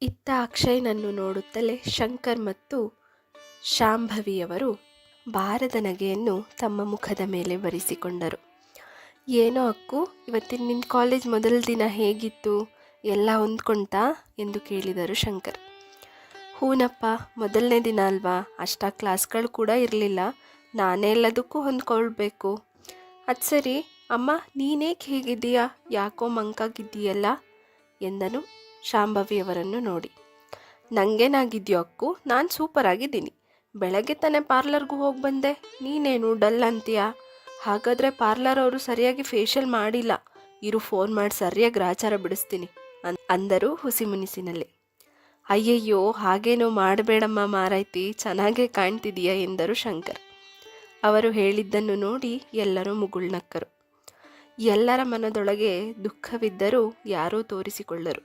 ಇತ್ತ ಅಕ್ಷಯ್‌ನನ್ನು ನೋಡುತ್ತಲೇ ಶಂಕರ್ ಮತ್ತು ಶಾಂಭವಿಯವರು ಬಾರದ ನಗೆಯನ್ನು ತಮ್ಮ ಮುಖದ ಮೇಲೆ ಬರೆಸಿಕೊಂಡರು. "ಏನೋ ಅಕ್ಕು, ಇವತ್ತಿನ ನಿನ್ನ ಕಾಲೇಜ್ ಮೊದಲ ದಿನ ಹೇಗಿತ್ತು? ಎಲ್ಲ ಹೊಂದ್ಕೊಂತಾ?" ಎಂದು ಕೇಳಿದರು ಶಂಕರ್. "ಹೂನಪ್ಪ, ಮೊದಲನೇ ದಿನ ಅಲ್ವಾ, ಅಷ್ಟಾಗಿ ಕ್ಲಾಸ್ಗಳು ಕೂಡ ಇರಲಿಲ್ಲ. ನಾನೇ ಎಲ್ಲದಕ್ಕೂ ಹೊಂದ್ಕೊಳ್ಬೇಕು. ಅದು ಸರಿ ಅಮ್ಮ, ನೀನೇಕೆ ಹೇಗಿದ್ದೀಯಾ? ಯಾಕೋ ಮಂಕಾಗಿದ್ದೀಯಲ್ಲ?" ಎಂದನು ಶಾಂಭವಿಯವರನ್ನು ನೋಡಿ. "ನನಗೇನಾಗಿದೆಯೋ ಅಕ್ಕು, ನಾನು ಸೂಪರಾಗಿದ್ದೀನಿ. ಬೆಳಗ್ಗೆ ತಾನೇ ಪಾರ್ಲರ್ಗೂ ಹೋಗಿ ಬಂದೆ. ನೀನೇನು ಡಲ್ ಅಂತೀಯಾ? ಹಾಗಾದರೆ ಪಾರ್ಲರ್ ಅವರು ಸರಿಯಾಗಿ ಫೇಶಿಯಲ್ ಮಾಡಿಲ್ಲ. ಇರು, ಫೋನ್ ಮಾಡಿ ಸರಿಯಾಗಿ ಗ್ರಾಚಾರ ಬಿಡಿಸ್ತೀನಿ" ಅಂದರು ಹುಸಿ ಮುನಿಸಿನಲ್ಲಿ. "ಅಯ್ಯಯ್ಯೋ, ಹಾಗೇನೋ ಮಾಡಬೇಡಮ್ಮ ಮಾರಾಯ್ತಿ, ಚೆನ್ನಾಗೇ ಕಾಣ್ತಿದೀಯ" ಎಂದರು ಶಂಕರ್. ಅವರು ಹೇಳಿದ್ದನ್ನು ನೋಡಿ ಎಲ್ಲರೂ ಮುಗುಳ್ನಕ್ಕರು. ಎಲ್ಲರ ಮನದೊಳಗೆ ದುಃಖವಿದ್ದರೂ ಯಾರೂ ತೋರಿಸಿಕೊಳ್ಳರು.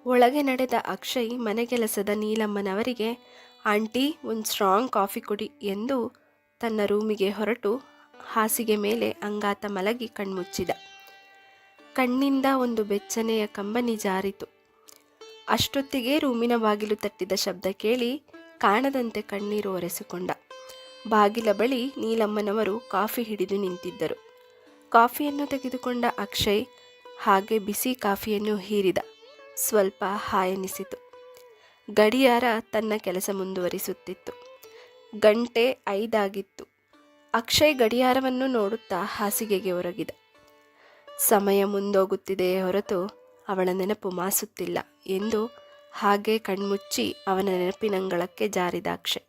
ಒಳಗೆ ನಡೆದ ಅಕ್ಷಯ್ ಮನೆಗೆಲಸದ ನೀಲಮ್ಮನವರಿಗೆ, "ಆಂಟಿ, ಒಂದು ಸ್ಟ್ರಾಂಗ್ ಕಾಫಿ ಕೊಡಿ" ಎಂದು ತನ್ನ ರೂಮಿಗೆ ಹೊರಟು ಹಾಸಿಗೆ ಮೇಲೆ ಅಂಗಾತ ಮಲಗಿ ಕಣ್ಮುಚ್ಚಿದ. ಕಣ್ಣಿಂದ ಒಂದು ಬೆಚ್ಚನೆಯ ಕಂಬನಿ ಜಾರಿತು. ಅಷ್ಟೊತ್ತಿಗೆ ರೂಮಿನ ಬಾಗಿಲು ತಟ್ಟಿದ ಶಬ್ದ ಕೇಳಿ ಕಾಣದಂತೆ ಕಣ್ಣೀರು ಒರೆಸಿಕೊಂಡ. ಬಾಗಿಲ ಬಳಿ ನೀಲಮ್ಮನವರು ಕಾಫಿ ಹಿಡಿದು ನಿಂತಿದ್ದರು. ಕಾಫಿಯನ್ನು ತೆಗೆದುಕೊಂಡ ಅಕ್ಷಯ್ ಹಾಗೆ ಬಿಸಿ ಕಾಫಿಯನ್ನು ಹೀರಿದ. ಸ್ವಲ್ಪ ಹಾಯೆನಿಸಿತು. ಗಡಿಯಾರ ತನ್ನ ಕೆಲಸ ಮುಂದುವರಿಸುತ್ತಿತ್ತು. ಗಂಟೆ 5 ಆಗಿತ್ತು. ಅಕ್ಷಯ್ ಗಡಿಯಾರವನ್ನು ನೋಡುತ್ತಾ ಹಾಸಿಗೆಗೆ ಒರಗಿದ. ಸಮಯ ಮುಂದೋಗುತ್ತಿದೆಯೇ ಹೊರತು ಅವಳ ನೆನಪು ಮಾಸುತ್ತಿಲ್ಲ ಎಂದು ಹಾಗೆ ಕಣ್ಮುಚ್ಚಿ ಅವನ ನೆನಪಿನಂಗಳಕ್ಕೆ ಜಾರಿದ ಅಕ್ಷಯ್.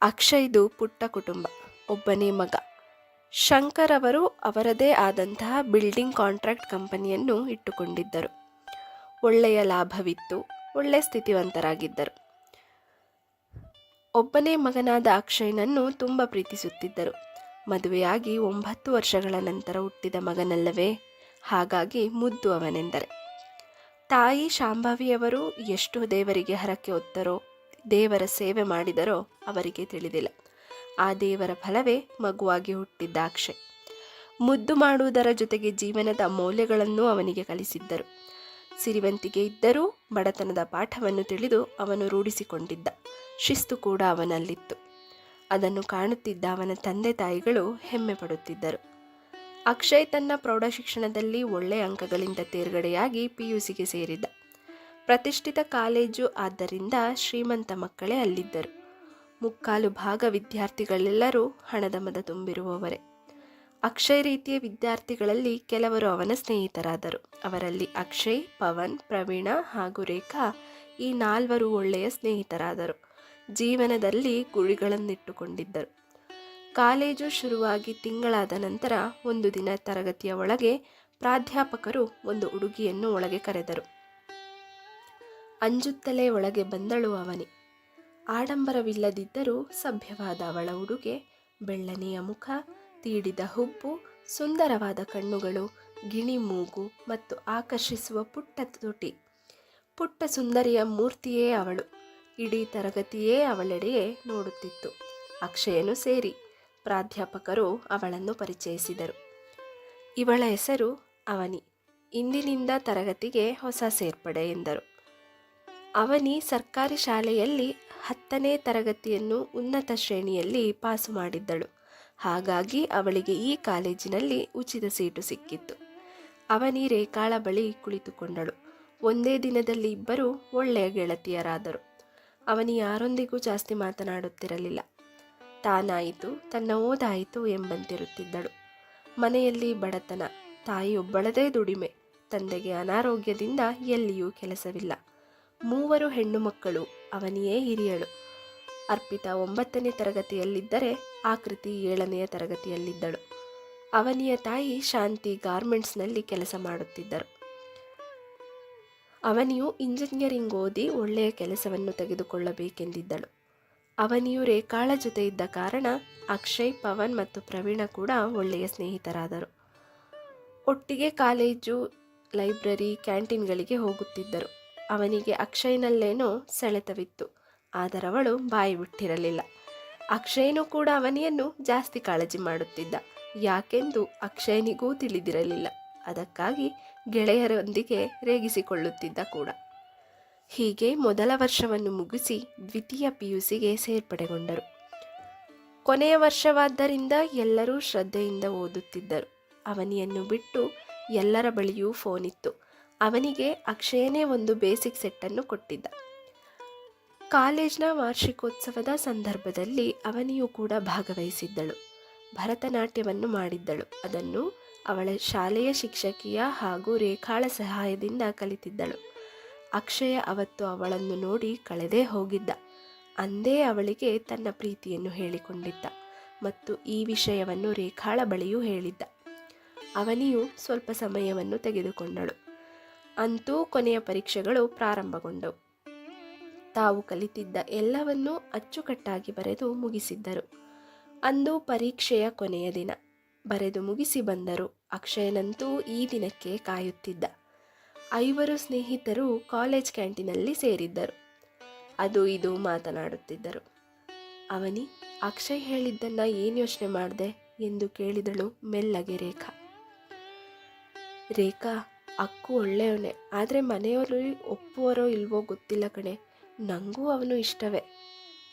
ಅಕ್ಷಯ್ದು ಪುಟ್ಟ ಕುಟುಂಬ, ಒಬ್ಬನೇ ಮಗ. ಶಂಕರ್ ಅವರು ಅವರದೇ ಆದಂತಹ ಬಿಲ್ಡಿಂಗ್ ಕಾಂಟ್ರಾಕ್ಟ್ ಕಂಪನಿಯನ್ನು ಇಟ್ಟುಕೊಂಡಿದ್ದರು. ಒಳ್ಳೆಯ ಲಾಭವಿತ್ತು. ಒಳ್ಳೆಯ ಸ್ಥಿತಿವಂತರಾಗಿದ್ದರು. ಒಬ್ಬನೇ ಮಗನಾದ ಅಕ್ಷಯ್ನನ್ನು ತುಂಬ ಪ್ರೀತಿಸುತ್ತಿದ್ದರು. ಮದುವೆಯಾಗಿ 9 ವರ್ಷಗಳ ನಂತರ ಹುಟ್ಟಿದ ಮಗನಲ್ಲವೇ, ಹಾಗಾಗಿ ಮುದ್ದು ಅವನೆಂದರೆ. ತಾಯಿ ಶಾಂಭವಿಯವರು ಎಷ್ಟು ದೇವರಿಗೆ ಹರಕೆ ಹೊತ್ತರೋ, ದೇವರ ಸೇವೆ ಮಾಡಿದರೋ ಅವರಿಗೆ ತಿಳಿದಿಲ್ಲ. ಆ ದೇವರ ಫಲವೇ ಮಗುವಾಗಿ ಹುಟ್ಟಿದ್ದ ಅಕ್ಷಯ್. ಮುದ್ದು ಮಾಡುವುದರ ಜೊತೆಗೆ ಜೀವನದ ಮೌಲ್ಯಗಳನ್ನು ಅವನಿಗೆ ಕಲಿಸಿದ್ದರು. ಸಿರಿವಂತಿಕೆ ಇದ್ದರೂ ಬಡತನದ ಪಾಠವನ್ನು ತಿಳಿದು ಅವನು ರೂಢಿಸಿಕೊಂಡಿದ್ದ. ಶಿಸ್ತು ಕೂಡ ಅವನಲ್ಲಿತ್ತು. ಅದನ್ನು ಕಾಣುತ್ತಿದ್ದ ಅವನ ತಂದೆ ತಾಯಿಗಳು ಹೆಮ್ಮೆ ಪಡುತ್ತಿದ್ದರು. ಅಕ್ಷಯ್ ತನ್ನ ಪ್ರೌಢಶಿಕ್ಷಣದಲ್ಲಿ ಒಳ್ಳೆಯ ಅಂಕಗಳಿಂದ ತೇರ್ಗಡೆಯಾಗಿ PUCಗೆ ಸೇರಿದ್ದ. ಪ್ರತಿಷ್ಠಿತ ಕಾಲೇಜು ಆದ್ದರಿಂದ ಶ್ರೀಮಂತ ಮಕ್ಕಳೇ ಅಲ್ಲಿದ್ದರು. 3/4 ಭಾಗ ವಿದ್ಯಾರ್ಥಿಗಳೆಲ್ಲರೂ ಹಣದ ಮದ ತುಂಬಿರುವವರೇ. ಅಕ್ಷಯ್ ರೀತಿಯ ವಿದ್ಯಾರ್ಥಿಗಳಲ್ಲಿ ಕೆಲವರು ಅವನ ಸ್ನೇಹಿತರಾದರು. ಅವರಲ್ಲಿ ಅಕ್ಷಯ್, ಪವನ್, ಪ್ರವೀಣ ಹಾಗೂ ರೇಖಾ ಈ 4 ಒಳ್ಳೆಯ ಸ್ನೇಹಿತರಾದರು. ಜೀವನದಲ್ಲಿ ಗುರಿಗಳನ್ನಿಟ್ಟುಕೊಂಡಿದ್ದರು. ಕಾಲೇಜು ಶುರುವಾಗಿ ತಿಂಗಳಾದ ನಂತರ ಒಂದು ದಿನ ತರಗತಿಯ ಒಳಗೆ ಪ್ರಾಧ್ಯಾಪಕರು ಒಂದು ಹುಡುಗಿಯನ್ನು ಒಳಗೆ ಕರೆದರು. ಅಂಜುತ್ತಲೇ ಒಳಗೆ ಬಂದಳು ಅವನಿ. ಆಡಂಬರವಿಲ್ಲದಿದ್ದರೂ ಸಭ್ಯವಾದ ಅವಳ ಉಡುಗೆ, ಬೆಳ್ಳನೆಯ ಮುಖ, ತೀಡಿದ ಹುಬ್ಬು, ಸುಂದರವಾದ ಕಣ್ಣುಗಳು, ಗಿಣಿ ಮೂಗು ಮತ್ತು ಆಕರ್ಷಿಸುವ ಪುಟ್ಟ ತುಟಿ. ಪುಟ್ಟ ಸುಂದರಿಯ ಮೂರ್ತಿಯೇ ಅವಳು. ಇಡೀ ತರಗತಿಯೇ ಅವಳೆಡೆಯೇ ನೋಡುತ್ತಿತ್ತು, ಅಕ್ಷಯನು ಸೇರಿ. ಪ್ರಾಧ್ಯಾಪಕರು ಅವಳನ್ನು ಪರಿಚಯಿಸಿದರು. "ಇವಳ ಹೆಸರು ಅವನಿ. ಇಂದಿನಿಂದ ತರಗತಿಗೆ ಹೊಸ ಸೇರ್ಪಡೆ" ಎಂದರು. ಅವನಿ ಸರ್ಕಾರಿ ಶಾಲೆಯಲ್ಲಿ 10ನೇ ತರಗತಿಯನ್ನು ಉನ್ನತ ಶ್ರೇಣಿಯಲ್ಲಿ ಪಾಸು ಮಾಡಿದ್ದಳು. ಹಾಗಾಗಿ ಅವಳಿಗೆ ಈ ಕಾಲೇಜಿನಲ್ಲಿ ಉಚಿತ ಸೀಟು ಸಿಕ್ಕಿತ್ತು. ಅವನಿ ರೇಖಾಳ ಬಳಿ ಕುಳಿತುಕೊಂಡಳು. ಒಂದೇ ದಿನದಲ್ಲಿ ಇಬ್ಬರು ಒಳ್ಳೆಯ ಗೆಳತಿಯರಾದರು. ಅವನಿ ಯಾರೊಂದಿಗೂ ಜಾಸ್ತಿ ಮಾತನಾಡುತ್ತಿರಲಿಲ್ಲ. ತಾನಾಯಿತು, ತನ್ನ ಓದಾಯಿತು ಎಂಬಂತಿರುತ್ತಿದ್ದಳು. ಮನೆಯಲ್ಲಿ ಬಡತನ, ತಾಯಿಯೊಬ್ಬಳದೇ ದುಡಿಮೆ, ತಂದೆಗೆ ಅನಾರೋಗ್ಯದಿಂದ ಎಲ್ಲಿಯೂ ಕೆಲಸವಿಲ್ಲ. 3 ಹೆಣ್ಣು ಮಕ್ಕಳು, ಅವನಿಯೇ ಹಿರಿಯಳು. ಅರ್ಪಿತಾ 9ನೇ ತರಗತಿಯಲ್ಲಿದ್ದರೆ ಆಕೃತಿ 7ನೆಯ ತರಗತಿಯಲ್ಲಿದ್ದಳು. ಅವನಿಯ ತಾಯಿ ಶಾಂತಿ ಗಾರ್ಮೆಂಟ್ಸ್ನಲ್ಲಿ ಕೆಲಸ ಮಾಡುತ್ತಿದ್ದರು. ಅವನಿಯು ಇಂಜಿನಿಯರಿಂಗ್ ಓದಿ ಒಳ್ಳೆಯ ಕೆಲಸವನ್ನು ತೆಗೆದುಕೊಳ್ಳಬೇಕೆಂದಿದ್ದಳು. ಅವನಿಯು ರೇಖಾಳ ಜೊತೆ ಇದ್ದ ಕಾರಣ ಅಕ್ಷಯ್, ಪವನ್ ಮತ್ತು ಪ್ರವೀಣ ಕೂಡ ಒಳ್ಳೆಯ ಸ್ನೇಹಿತರಾದರು. ಒಟ್ಟಿಗೆ ಕಾಲೇಜು, ಲೈಬ್ರರಿ, ಕ್ಯಾಂಟೀನ್ಗಳಿಗೆ ಹೋಗುತ್ತಿದ್ದರು. ಅವನಿಗೆ ಅಕ್ಷಯ್ನಲ್ಲೇನೋ ಸೆಳೆತವಿತ್ತು, ಆದರವಳು ಬಾಯಿ ಬಿಟ್ಟಿರಲಿಲ್ಲ. ಅಕ್ಷಯ್ನು ಕೂಡ ಅವನಿಯನ್ನು ಜಾಸ್ತಿ ಕಾಳಜಿ ಮಾಡುತ್ತಿದ್ದ. ಯಾಕೆಂದು ಅಕ್ಷಯನಿಗೂ ತಿಳಿದಿರಲಿಲ್ಲ. ಅದಕ್ಕಾಗಿ ಗೆಳೆಯರೊಂದಿಗೆ ರೇಗಿಸಿಕೊಳ್ಳುತ್ತಿದ್ದ ಕೂಡ. ಹೀಗೆ ಮೊದಲ ವರ್ಷವನ್ನು ಮುಗಿಸಿ ದ್ವಿತೀಯ ಪಿಯುಸಿಗೆ ಸೇರ್ಪಡೆಗೊಂಡರು. ಕೊನೆಯ ವರ್ಷವಾದ್ದರಿಂದ ಎಲ್ಲರೂ ಶ್ರದ್ಧೆಯಿಂದ ಓದುತ್ತಿದ್ದರು. ಅವನಿಯನ್ನು ಬಿಟ್ಟು ಎಲ್ಲರ ಬಳಿಯೂ ಫೋನ್ ಇತ್ತು. ಅವನಿಗೆ ಅಕ್ಷಯನೇ ಒಂದು ಬೇಸಿಕ್ ಸೆಟ್ಟನ್ನು ಕೊಟ್ಟಿದ್ದ. ಕಾಲೇಜ್ನ ವಾರ್ಷಿಕೋತ್ಸವದ ಸಂದರ್ಭದಲ್ಲಿ ಅವನಿಯೂ ಕೂಡ ಭಾಗವಹಿಸಿದ್ದಳು. ಭರತನಾಟ್ಯವನ್ನು ಮಾಡಿದ್ದಳು. ಅದನ್ನು ಅವಳ ಶಾಲೆಯ ಶಿಕ್ಷಕಿಯ ಹಾಗೂ ರೇಖಾಳ ಸಹಾಯದಿಂದ ಕಲಿತಿದ್ದಳು. ಅಕ್ಷಯ ಅವತ್ತು ಅವಳನ್ನು ನೋಡಿ ಕಳೆದೇ ಹೋಗಿದ್ದ. ಅಂದೇ ಅವಳಿಗೆ ತನ್ನ ಪ್ರೀತಿಯನ್ನು ಹೇಳಿಕೊಂಡಿದ್ದ ಮತ್ತು ಈ ವಿಷಯವನ್ನು ರೇಖಾಳ ಬಳಿಯೂ ಹೇಳಿದ್ದ. ಅವನಿಯೂ ಸ್ವಲ್ಪ ಸಮಯವನ್ನು ತೆಗೆದುಕೊಂಡಳು. ಅಂತೂ ಕೊನೆಯ ಪರೀಕ್ಷೆಗಳು ಪ್ರಾರಂಭಗೊಂಡವು. ತಾವು ಕಲಿತಿದ್ದ ಎಲ್ಲವನ್ನೂ ಅಚ್ಚುಕಟ್ಟಾಗಿ ಬರೆದು ಮುಗಿಸಿದ್ದರು. ಅಂದು ಪರೀಕ್ಷೆಯ ಕೊನೆಯ ದಿನ. ಬರೆದು ಮುಗಿಸಿ ಬಂದರು. ಅಕ್ಷಯನಂತೂ ಈ ದಿನಕ್ಕೆ ಕಾಯುತ್ತಿದ್ದ. 5 ಸ್ನೇಹಿತರು ಕಾಲೇಜ್ ಕ್ಯಾಂಟೀನಲ್ಲಿ ಸೇರಿದ್ದರು. ಅದು ಇದು ಮಾತನಾಡುತ್ತಿದ್ದರು. ಅವನಿ, ಅಕ್ಷಯ್ ಹೇಳಿದ್ದನ್ನ ಏನು ಯೋಚನೆ ಮಾಡಿದೆ ಎಂದು ಕೇಳಿದಳು ಮೆಲ್ಲಗೆ ರೇಖಾ. ರೇಖಾ, ಅಕ್ಕು ಒಳ್ಳೆಯವನೇ, ಆದರೆ ಮನೆಯವರು ಒಪ್ಪುವರೋ ಇಲ್ವೋ ಗೊತ್ತಿಲ್ಲ ಕಣೆ, ನನಗೂ ಅವನು ಇಷ್ಟವೇ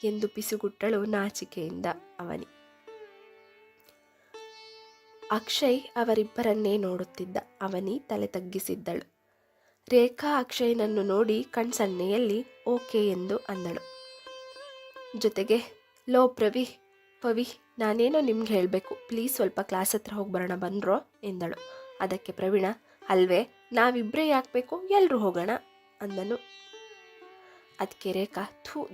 ಎಂದು ಪಿಸುಗುಟ್ಟಳು ನಾಚಿಕೆಯಿಂದ ಅವನಿ. ಅಕ್ಷಯ್ ಅವರಿಬ್ಬರನ್ನೇ ನೋಡುತ್ತಿದ್ದ. ಅವನಿ ತಲೆ ತಗ್ಗಿಸಿದ್ದಳು. ರೇಖಾ ಅಕ್ಷಯ್ನನ್ನು ನೋಡಿ ಕಣ್ಸನ್ನೆಯಲ್ಲಿ ಓಕೆ ಎಂದು ಅಂದಳು. ಜೊತೆಗೆ, ಲೋ ಪವಿ, ನಾನೇನೋ ನಿಮ್ಗೆ ಹೇಳಬೇಕು, ಪ್ಲೀಸ್ ಸ್ವಲ್ಪ ಕ್ಲಾಸ್ ಹತ್ರ ಹೋಗಿ ಬರೋಣ ಬಂದ್ರೋ ಎಂದಳು. ಅದಕ್ಕೆ ಪ್ರವೀಣ, ಅಲ್ವೇ, ನಾವಿಬ್ಬರೇ ಯಾಕಬೇಕು, ಎಲ್ಲರೂ ಹೋಗೋಣ ಅಂದನು. ಅದಕ್ಕೆ ರೇಖಾ,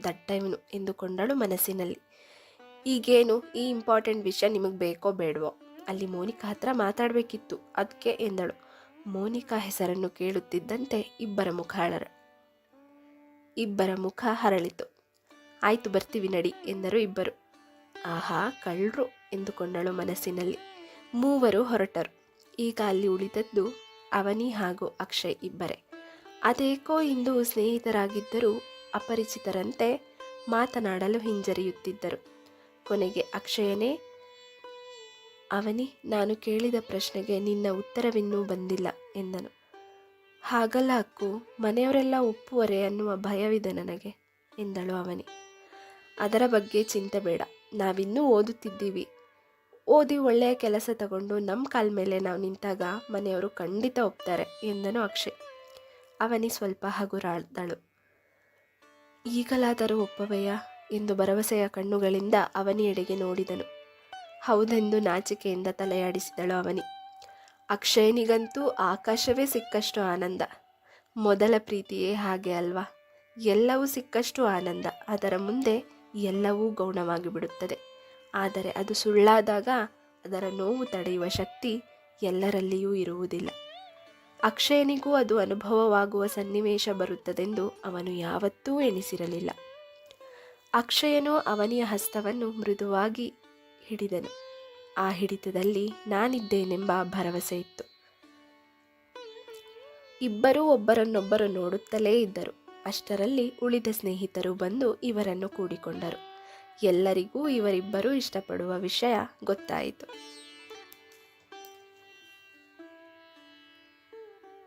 ದಡ್ಡ ಇವನು ಎಂದುಕೊಂಡಳು ಮನಸ್ಸಿನಲ್ಲಿ. ಈಗೇನು ಈ ಇಂಪಾರ್ಟೆಂಟ್ ವಿಷಯ ನಿಮಗೆ ಬೇಕೋ ಬೇಡವೋ, ಅಲ್ಲಿ ಮೋನಿಕಾ ಹತ್ರ ಮಾತಾಡಬೇಕಿತ್ತು ಅದಕ್ಕೆ ಎಂದಳು. ಮೋನಿಕಾ ಹೆಸರನ್ನು ಕೇಳುತ್ತಿದ್ದಂತೆ ಇಬ್ಬರ ಮುಖ ಹರಳಿತು. ಆಯ್ತು, ಬರ್ತೀವಿ ನಡಿ ಎಂದರು ಇಬ್ಬರು. ಆಹಾ, ಕಳ್ಳರು ಎಂದುಕೊಂಡಳು ಮನಸ್ಸಿನಲ್ಲಿ. ಮೂವರು ಹೊರಟರು. ಈಗ ಅಲ್ಲಿ ಉಳಿದದ್ದು ಅವನಿ ಹಾಗೂ ಅಕ್ಷಯ್ ಇಬ್ಬರೇ. ಅದೇಕೋ ಇಂದು ಸ್ನೇಹಿತರಾಗಿದ್ದರೂ ಅಪರಿಚಿತರಂತೆ ಮಾತನಾಡಲು ಹಿಂಜರಿಯುತ್ತಿದ್ದರು. ಕೊನೆಗೆ ಅಕ್ಷಯನೇ, ಅವನಿ, ನಾನು ಕೇಳಿದ ಪ್ರಶ್ನೆಗೆ ನಿನ್ನ ಉತ್ತರವಿನ್ನೂ ಬಂದಿಲ್ಲ ಎಂದನು. ಹಾಗಲ್ಲ ಅಕ್ಕು, ಮನೆಯವರೆಲ್ಲ ಒಪ್ಪುವರೆ ಅನ್ನುವ ಭಯವಿದೆ ನನಗೆ ಎಂದಳು ಅವನಿ. ಅದರ ಬಗ್ಗೆ ಚಿಂತೆ ಬೇಡ, ನಾವಿನ್ನೂ ಓದುತ್ತಿದ್ದೀವಿ. ಓದಿ ಒಳ್ಳೆಯ ಕೆಲಸ ತಗೊಂಡು ನಮ್ಮ ಕಾಲ ಮೇಲೆ ನಾವು ನಿಂತಾಗ ಮನೆಯವರು ಖಂಡಿತ ಒಪ್ತಾರೆ ಎಂದನು ಅಕ್ಷಯ್. ಅವನಿ ಸ್ವಲ್ಪ ಹಗುರಾದಳು. ಈಗಲಾದರೂ ಒಪ್ಪವಯ್ಯ ಎಂದು ಭರವಸೆಯ ಕಣ್ಣುಗಳಿಂದ ಅವನಿಯೆಡೆಗೆ ನೋಡಿದನು. ಹೌದೆಂದು ನಾಚಿಕೆಯಿಂದ ತಲೆಯಾಡಿಸಿದಳು ಅವನಿ. ಅಕ್ಷಯನಿಗಂತೂ ಆಕಾಶವೇ ಸಿಕ್ಕಷ್ಟು ಆನಂದ. ಮೊದಲ ಪ್ರೀತಿಯೇ ಹಾಗೆ ಅಲ್ವಾ? ಎಲ್ಲವೂ ಸಿಕ್ಕಷ್ಟು ಆನಂದ, ಅದರ ಮುಂದೆ ಎಲ್ಲವೂ ಗೌಣವಾಗಿ ಬಿಡುತ್ತದೆ. ಆದರೆ ಅದು ಸುಳ್ಳಾದಾಗ ಅದರ ನೋವು ತಡೆಯುವ ಶಕ್ತಿ ಎಲ್ಲರಲ್ಲಿಯೂ ಇರುವುದಿಲ್ಲ. ಅಕ್ಷಯನಿಗೂ ಅದು ಅನುಭವವಾಗುವ ಸನ್ನಿವೇಶ ಬರುತ್ತದೆಂದು ಅವನು ಯಾವತ್ತೂ ಎಣಿಸಿರಲಿಲ್ಲ. ಅಕ್ಷಯನು ಅವನಿಯ ಹಸ್ತವನ್ನು ಮೃದುವಾಗಿ ಹಿಡಿದನು. ಆ ಹಿಡಿತದಲ್ಲಿ ನಾನಿದ್ದೇನೆಂಬ ಭರವಸೆ ಇತ್ತು. ಇಬ್ಬರೂ ಒಬ್ಬರನ್ನೊಬ್ಬರು ನೋಡುತ್ತಲೇ ಇದ್ದರು. ಅಷ್ಟರಲ್ಲಿ ಉಳಿದ ಸ್ನೇಹಿತರು ಬಂದು ಇವರನ್ನು ಕೂಡಿಕೊಂಡರು. ಎಲ್ಲರಿಗೂ ಇವರಿಬ್ಬರೂ ಇಷ್ಟಪಡುವ ವಿಷಯ ಗೊತ್ತಾಯಿತು.